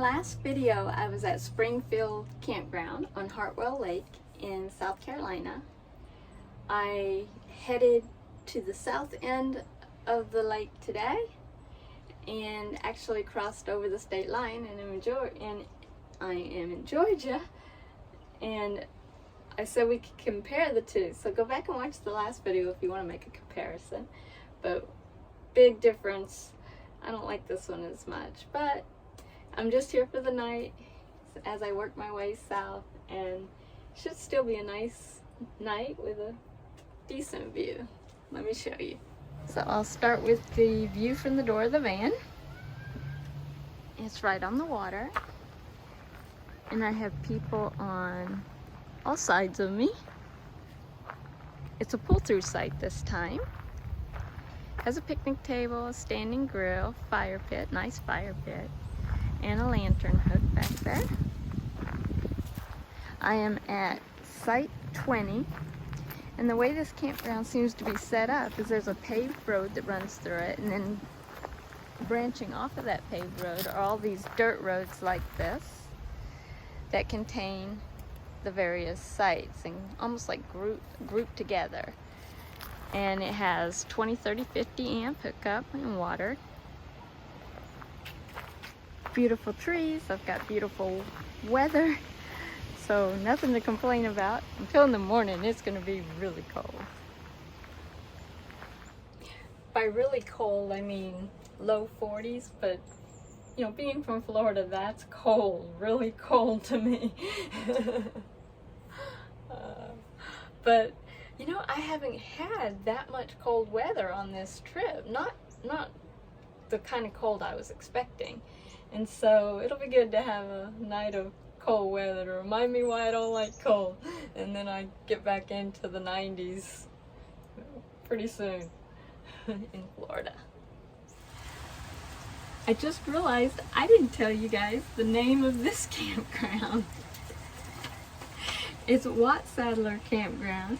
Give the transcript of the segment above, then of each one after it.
last video, I was at Springfield Campground on Hartwell Lake in South Carolina. I headed to the south end of the lake today and actually crossed over the state line, and I am in Georgia, and I said we could compare the two. So go back and watch the last video if you want to make a comparison. But big difference. I don't like this one as much, but I'm just here for the night as I work my way south, and should still be a nice night with a decent view. Let me show you. So I'll start with the view from the door of the van. It's right on the water, and I have people on all sides of me. It's a pull-through site this time. Has a picnic table, a standing grill, fire pit, nice fire pit, and a lantern hook back there. I am at Site 20, and the way this campground seems to be set up is there's a paved road that runs through it, and then branching off of that paved road are all these dirt roads like this that contain the various sites and almost like grouped together. And it has 20, 30, 50 amp hookup and water. Beautiful trees. I've got beautiful weather, so nothing to complain about. Until in the morning, it's going to be really cold. By really cold, I mean low 40s, but you know, being from Florida, that's cold, really cold to me. But you know, I haven't had that much cold weather on this trip. Not the kind of cold I was expecting. And so it'll be good to have a night of cold weather to remind me why I don't like cold. And then I get back into the 90s pretty soon in Florida. I just realized I didn't tell you guys the name of this campground. It's Watsadler Campground,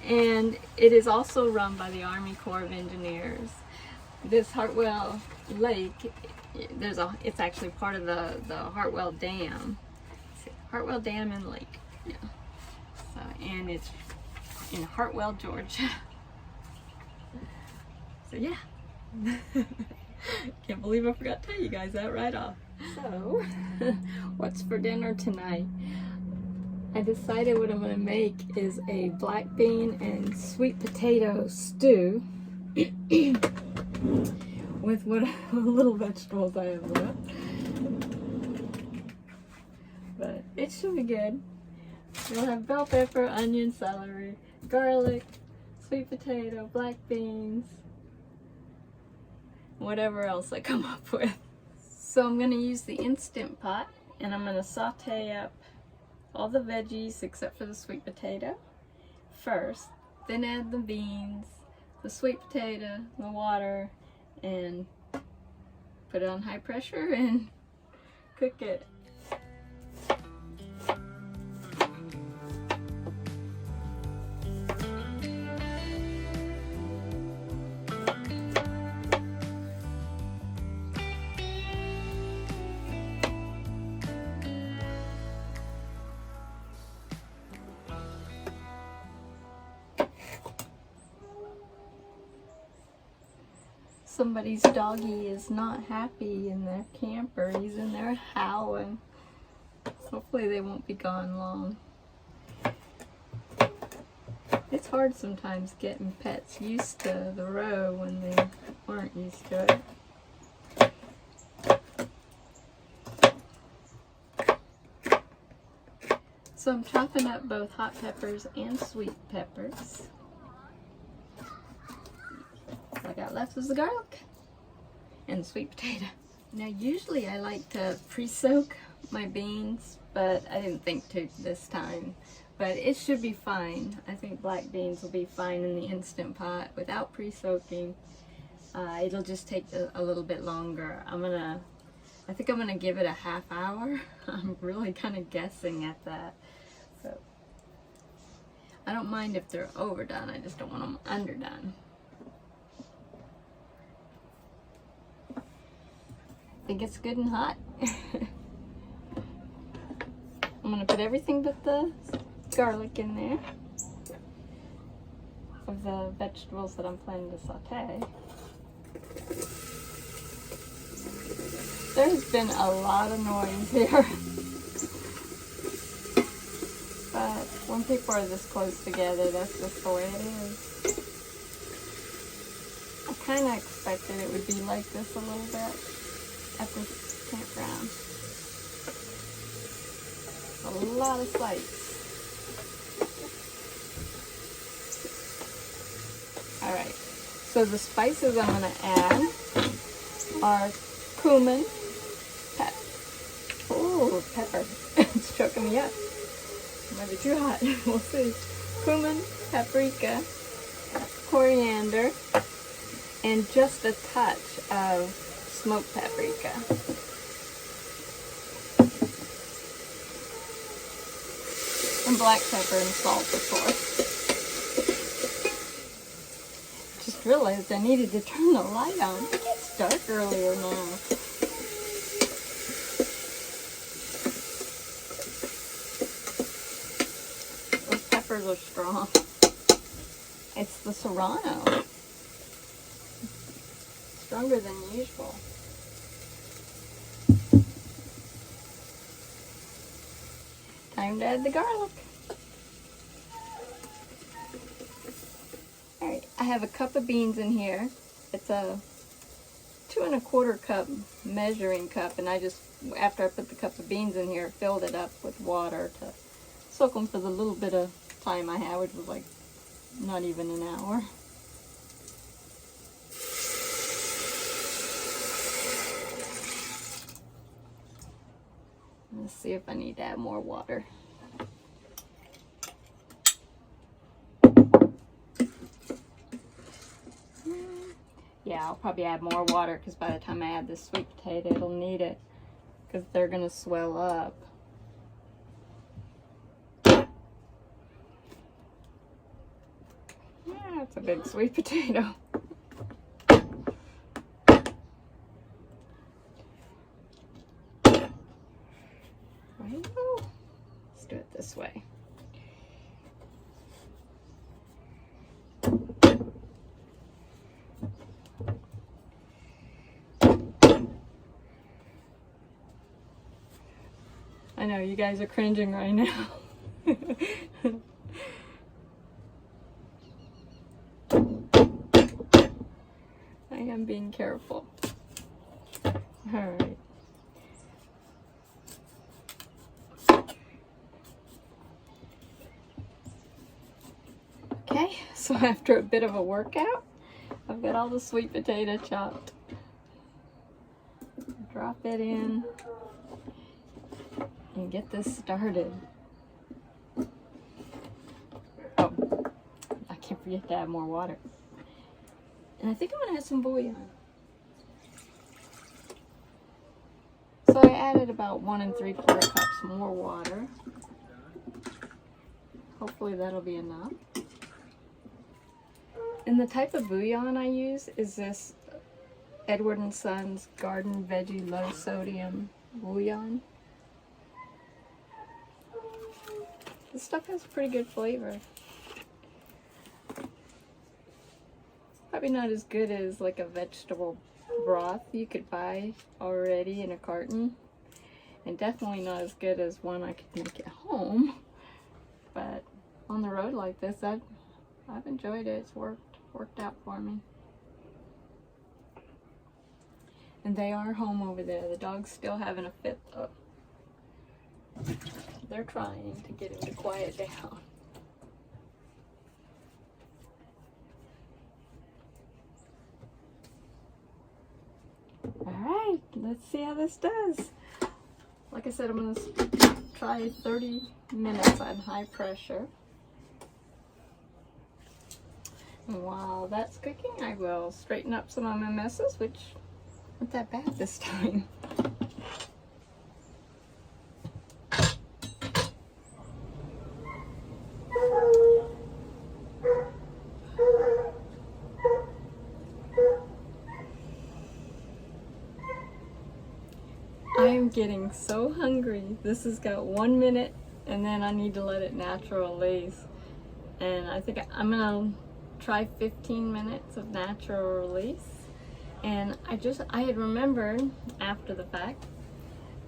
and it is also run by the Army Corps of Engineers. This Hartwell Lake, it's actually part of the Hartwell Dam. Hartwell Dam and Lake, yeah. So, and it's in Hartwell, Georgia. So yeah. Can't believe I forgot to tell you guys that right off. So, what's for dinner tonight? I decided what I'm going to make is a black bean and sweet potato stew with what little vegetables I have left. But it should be good. We'll have bell pepper, onion, celery, garlic, sweet potato, black beans, whatever else I come up with. So I'm going to use the Instant Pot, and I'm going to saute up all the veggies except for the sweet potato first, then add the beans, the sweet potato, the water, and put it on high pressure and cook it. Somebody's doggy is not happy in their camper. He's in there howling. Hopefully they won't be gone long. It's hard sometimes getting pets used to the row when they aren't used to it. So I'm chopping up both hot peppers and sweet peppers. All I got left is the garlic and the sweet potato. Now usually I like to pre-soak my beans, but I didn't think to this time. But it should be fine. I think black beans will be fine in the Instant Pot without pre-soaking. It'll just take a little bit longer. I think I'm gonna give it a half hour. I'm really kind of guessing at that. So I don't mind if they're overdone. I just don't want them underdone. I think it's good and hot. I'm going to put everything but the garlic in there of the vegetables that I'm planning to saute. There's been a lot of noise here. But when people are this close together, that's just the way it is. I kind of expected it would be like this a little bit at this campground. A lot of sights. Alright, so the spices I'm going to add are cumin, pepper. It's choking me up. Might be too hot. We'll see. Cumin, paprika, coriander, and just a touch of smoked paprika. And black pepper and salt, of course. Just realized I needed to turn the light on. It gets dark earlier now. Those peppers are strong. It's the serrano. Stronger than usual. Time to add the garlic. Alright, I have a cup of beans in here. It's a 2 1/4 cup measuring cup, and I just, after I put the cup of beans in here, filled it up with water to soak them for the little bit of time I had, which was like not even an hour. Let's see if I need to add more water. Yeah, I'll probably add more water because by the time I add this sweet potato, it'll need it because they're going to swell up. Yeah, it's a big sweet potato. Let's do it this way. I know you guys are cringing right now. I am being careful. All right. Okay, so after a bit of a workout, I've got all the sweet potato chopped. Drop it in and get this started. Oh, I can't forget to add more water. And I think I'm gonna add some bouillon. So I added about 1 3/4 cups more water. Hopefully that'll be enough. And the type of bouillon I use is this Edward & Sons Garden Veggie Low Sodium Bouillon. This stuff has pretty good flavor. Probably not as good as like a vegetable broth you could buy already in a carton. And definitely not as good as one I could make at home. But on the road like this, I've enjoyed it. It's worked out for me. And they are home over there. The dog's still having a fit though. They're trying to get him to quiet down. Alright, let's see how this does. Like I said, I'm going to try 30 minutes on high pressure. And while that's cooking, I will straighten up some of my messes, which aren't that bad this time. I am getting so hungry. This has got 1 minute and then I need to let it natural release. And I think I'm gonna try 15 minutes of natural release. And I had remembered after the fact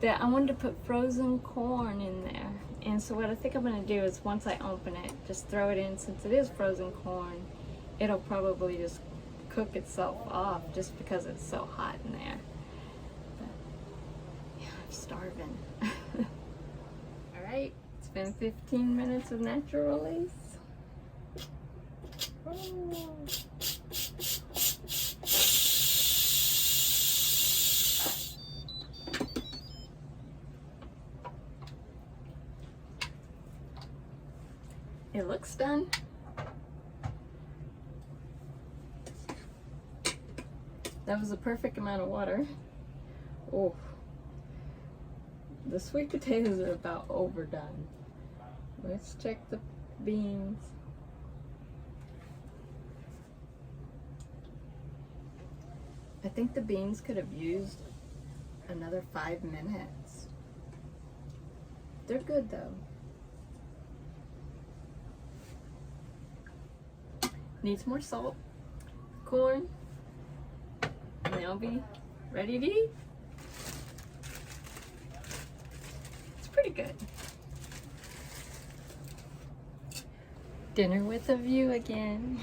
that I wanted to put frozen corn in there. And so what I think I'm gonna do is once I open it, just throw it in. Since it is frozen corn, it'll probably just cook itself off just because it's so hot in there. But yeah, I'm starving. All right, it's been 15 minutes of natural release. Oh. It looks done. That was the perfect amount of water. Oh, the sweet potatoes are about overdone. Let's check the beans. I think the beans could have used another 5 minutes. They're good though. Needs more salt. Corn. And they'll be ready to eat. It's pretty good. Dinner with a view again.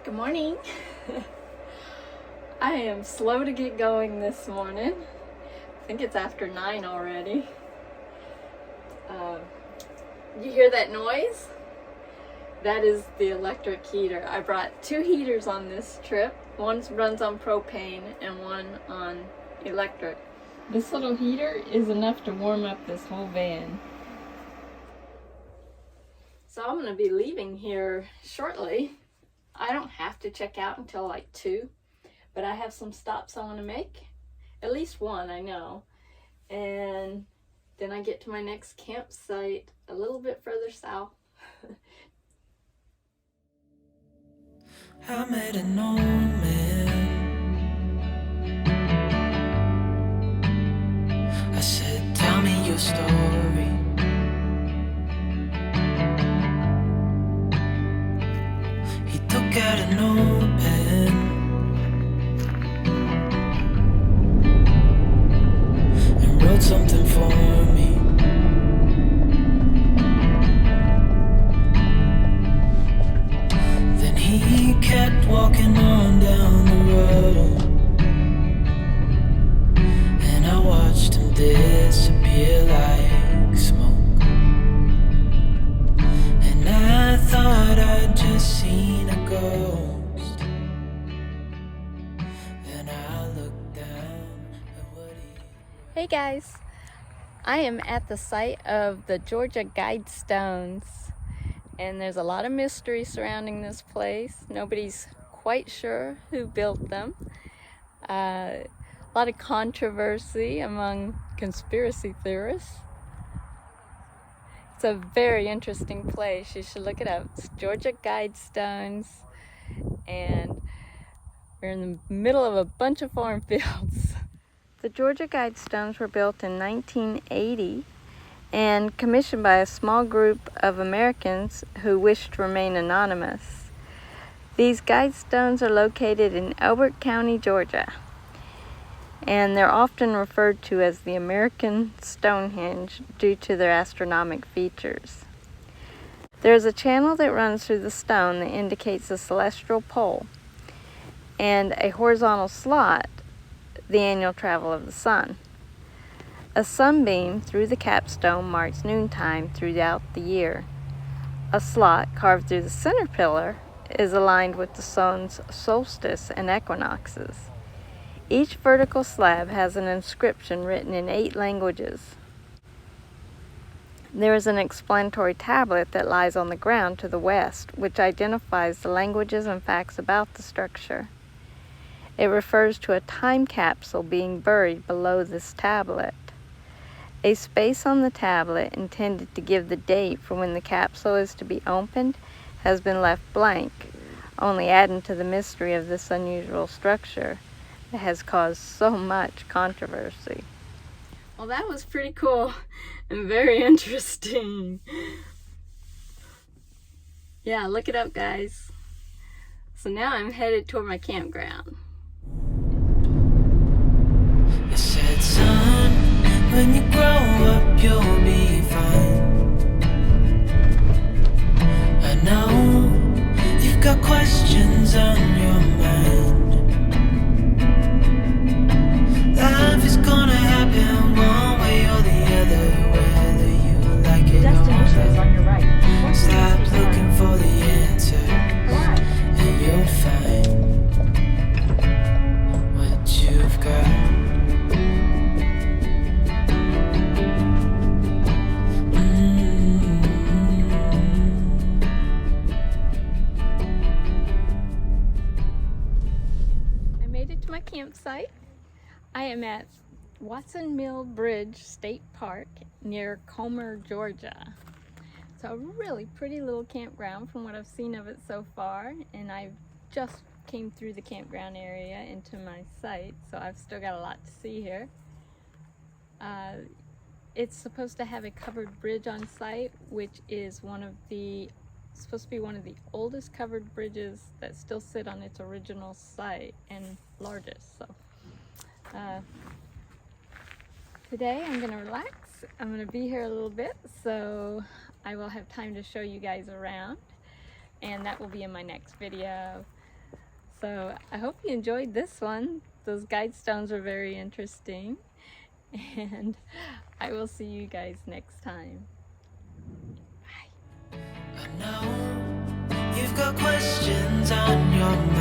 Good morning. I am slow to get going this morning. I think it's after 9 already. You hear that noise? That is the electric heater. I brought 2 heaters on this trip. One runs on propane and one on electric. This little heater is enough to warm up this whole van. So I'm going to be leaving here shortly. I don't have to check out until like 2, but I have some stops I want to make. At least one, I know. And then I get to my next campsite a little bit further south. I met an old man. I said, tell me your story. He took out a notepad and wrote something for me. Then he kept walking on down the road, and I watched him disappear like smoke. And I thought I'd just seen a ghost. Then I looked down at what he... Hey guys, I am at the site of the Goergia Guidestones, and there's a lot of mystery surrounding this place. Nobody's quite sure who built them. A lot of controversy among conspiracy theorists. It's a very interesting place. You should look it up. It's Goergia Guidestones, and we're in the middle of a bunch of farm fields. The Goergia Guidestones were built in 1980 and commissioned by a small group of Americans who wished to remain anonymous. These guidestones are located in Elbert County, Georgia, and they're often referred to as the American Stonehenge due to their astronomical features. There's a channel that runs through the stone that indicates the celestial pole, and a horizontal slot, the annual travel of the sun. A sunbeam through the capstone marks noontime throughout the year. A slot carved through the center pillar is aligned with the sun's solstice and equinoxes. Each vertical slab has an inscription written in 8 languages. There is an explanatory tablet that lies on the ground to the west, which identifies the languages and facts about the structure. It refers to a time capsule being buried below this tablet. A space on the tablet intended to give the date for when the capsule is to be opened has been left blank, only adding to the mystery of this unusual structure that has caused so much controversy. Well, that was pretty cool and very interesting. Yeah, look it up, guys. So now I'm headed toward my campground. I said, son, when you grow up, you'll be fine. I know you've got questions on your mind. Life is gonna happen one way or the other, whether you like it or Destination is on your right. not. Stop looking for the answer, and you'll find what you've got. I made it to my campsite. I am at Watson Mill Bridge State Park near Goergia, Georgia. So a really pretty little campground from what I've seen of it so far, and I just came through the campground area into my site, so I've still got a lot to see here. It's supposed to have a covered bridge on site, which is supposed to be one of the oldest covered bridges that still sit on its original site and largest. So today I'm gonna relax. I'm gonna be here a little bit, so I will have time to show you guys around, and that will be in my next video. So I hope you enjoyed this one. Those guidestones were very interesting, and I will see you guys next time. I know you've got questions on your mind.